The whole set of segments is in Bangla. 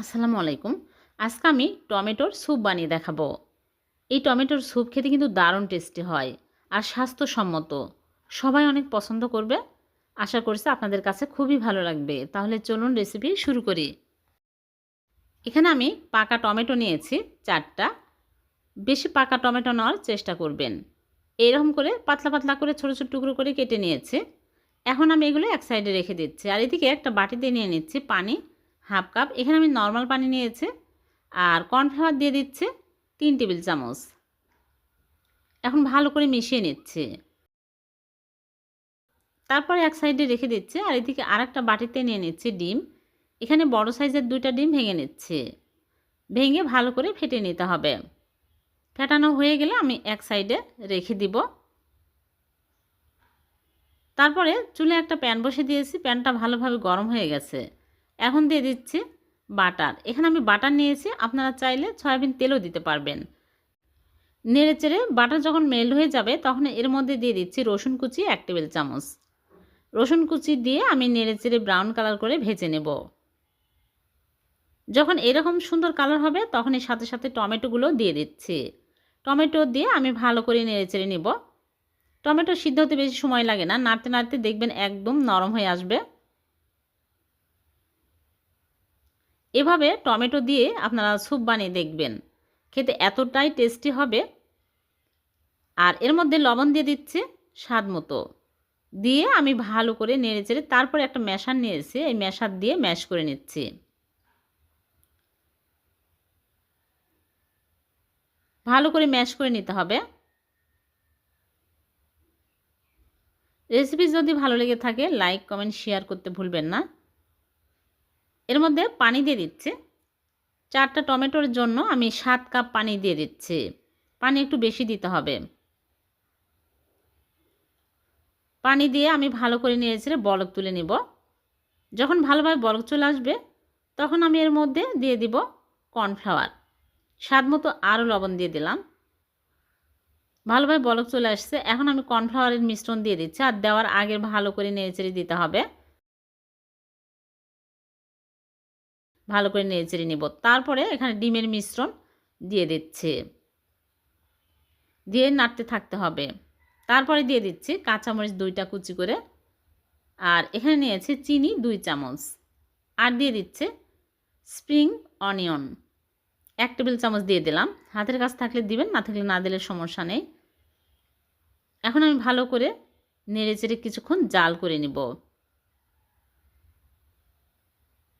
আসসালামু আলাইকুম। আজকে আমি টমেটোর স্যুপ বানিয়ে দেখাবো। এই টমেটোর স্যুপ খেতে কিন্তু দারুণ টেস্টি হয় আর স্বাস্থ্যসম্মত। সবাই অনেক পছন্দ করবে। আশা করছি আপনাদের কাছে খুবই ভালো লাগবে। তাহলে চলুন রেসিপি শুরু করি। এখানে আমি পাকা টমেটো নিয়েছি 4টা। বেশি পাকা টমেটো নেওয়ার চেষ্টা করবেন। এরকম করে পাতলা পাতলা করে ছোট ছোট টুকরো করে কেটে নিয়েছি। এখন আমি এগুলো এক সাইডে রেখে দিচ্ছি। আর এদিকে একটা বাটিতে নিয়ে নিচ্ছি পানি হাফ কাপ। এখানে আমি নর্মাল পানি নিয়েছি। আর কর্নফ্লাওয়ার দিয়ে দিচ্ছি 3 টেবিল চামচ। এখন ভালো করে মিশিয়ে নিচ্ছি। তারপরে এক সাইডে রেখে দিচ্ছি। আর এদিকে আরেকটা বাটিতে নিয়ে নিচ্ছি ডিম। এখানে বড় সাইজের 2টা ডিম ভেঙে নিচ্ছি। ভেঙে ভালো করে ফেটে নিতে হবে। ফেটানো হয়ে গেলে আমি এক সাইডে রেখে দিব। তারপরে চুলে একটা প্যান বসিয়ে দিয়েছি। প্যানটা ভালোভাবে গরম হয়ে গেছে। এখন দিয়ে দিচ্ছি বাটার। এখানে আমি বাটার নিয়েছি। আপনারা চাইলে সয়াবিন তেলও দিতে পারবেন। নেড়েচেড়ে বাটার যখন মেল্ট হয়ে যাবে তখন এর মধ্যে দিয়ে দিচ্ছি রসুন কুচি 1 টেবিল চামচ। রসুন কুচি দিয়ে আমি নেড়েচেড়ে ব্রাউন কালার করে ভেজে নেব। যখন এরকম সুন্দর কালার হবে তখন এর সাথে সাথে টমেটোগুলো দিয়ে দিচ্ছি। টমেটো দিয়ে আমি ভালো করে নেড়েচেড়ে নেব। টমেটো সিদ্ধ হতে বেশি সময় লাগে না। নাড়তে নাড়তে দেখবেন একদম নরম হয়ে আসবে। এভাবে টমেটো দিয়ে আপনারা স্যুপ বানিয়ে দেখবেন। খেতে এতটাই টেস্টি হবে। আর এর মধ্যে লবণ দিয়ে দিচ্ছি স্বাদ মতো। দিয়ে আমি ভালো করে নেড়েচেড়ে তারপরে একটা ম্যাশার নিয়েছি। এই ম্যাশার দিয়ে ম্যাশ করে নিচ্ছি। ভালো করে ম্যাশ করে নিতে হবে। রেসিপি যদি ভালো লেগে থাকে লাইক কমেন্ট শেয়ার করতে ভুলবেন না। এর মধ্যে পানি দিয়ে দিচ্ছি। 4টা টমেটোর জন্য আমি 7 কাপ পানি দিয়ে দিচ্ছি। পানি একটু বেশি দিতে হবে। পানি দিয়ে আমি ভালো করে নেড়েচেড়ে বলক তুলে নিব। যখন ভালোভাবে বলক চলে আসবে তখন আমি এর মধ্যে দিয়ে দিব কর্নফ্লাওয়ার। স্বাদ মতো আরও লবণ দিয়ে দিলাম। ভালোভাবে বলক চলে আসছে। এখন আমি কর্নফ্লাওয়ারের মিশ্রণ দিয়ে দিচ্ছি। আর দেওয়ার আগে ভালো করে নেড়েচেড়ে দিতে হবে। ভালো করে নেড়েচেড়ে নিব। তারপরে এখানে ডিমের মিশ্রণ দিয়ে দিচ্ছি। দিয়ে নাড়তে থাকতে হবে। তারপরে দিয়ে দিচ্ছি কাঁচামরিচ 2টা কুচি করে। আর এখানে নিয়েছি চিনি 2 চামচ। আর দিয়ে দিচ্ছে স্প্রিং অনিয়ন 1 টেবিল চামচ দিয়ে দিলাম। হাতের কাছে থাকলে দিবেন, না থাকলে না দিলে সমস্যা নেই। এখন আমি ভালো করে নেড়েচেড়ে কিছুক্ষণ জাল করে নিব।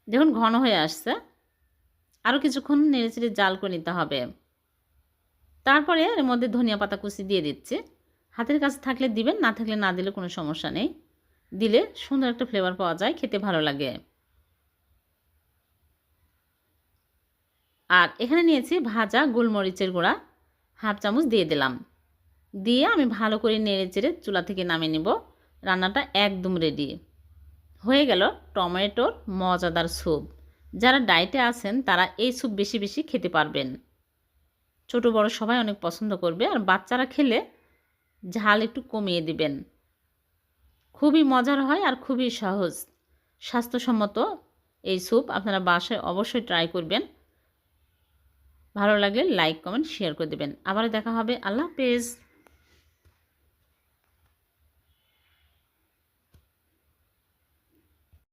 দেখুন ঘন হয়ে আসছে। আরও কিছুক্ষণ নেড়েচেড়ে জাল করে নিতে হবে। তারপরে এর মধ্যে ধনিয়া পাতা কুচি দিয়ে দিচ্ছি। হাতের কাছে থাকলে দিবেন, না থাকলে না দিলে কোনো সমস্যা নেই। দিলে সুন্দর একটা ফ্লেভার পাওয়া যায়, খেতে ভালো লাগে। আর এখানে নিয়েছি ভাজা গোলমরিচের গুঁড়া হাফ চামচ দিয়ে দিলাম। দিয়ে আমি ভালো করে নেড়েচেড়ে চুলা থেকে নামিয়ে নেব। রান্নাটা একদম রেডি হয়ে গেল। টমেটোর মজাদার স্যুপ। যারা ডায়েটে আছেন তারা এই স্যুপ বেশি বেশি খেতে পারবেন। ছোট বড় সবাই অনেক পছন্দ করবে। আর বাচ্চারা খেলে ঝাল একটু কমিয়ে দিবেন। খুবই মজার হয় আর খুবই সহজ স্বাস্থ্যসম্মত এই স্যুপ আপনারা বাসায় অবশ্যই ট্রাই করবেন। ভালো লাগলে লাইক কমেন্ট শেয়ার করে দেবেন। আবার দেখা হবে। আল্লাহ হাফেজ।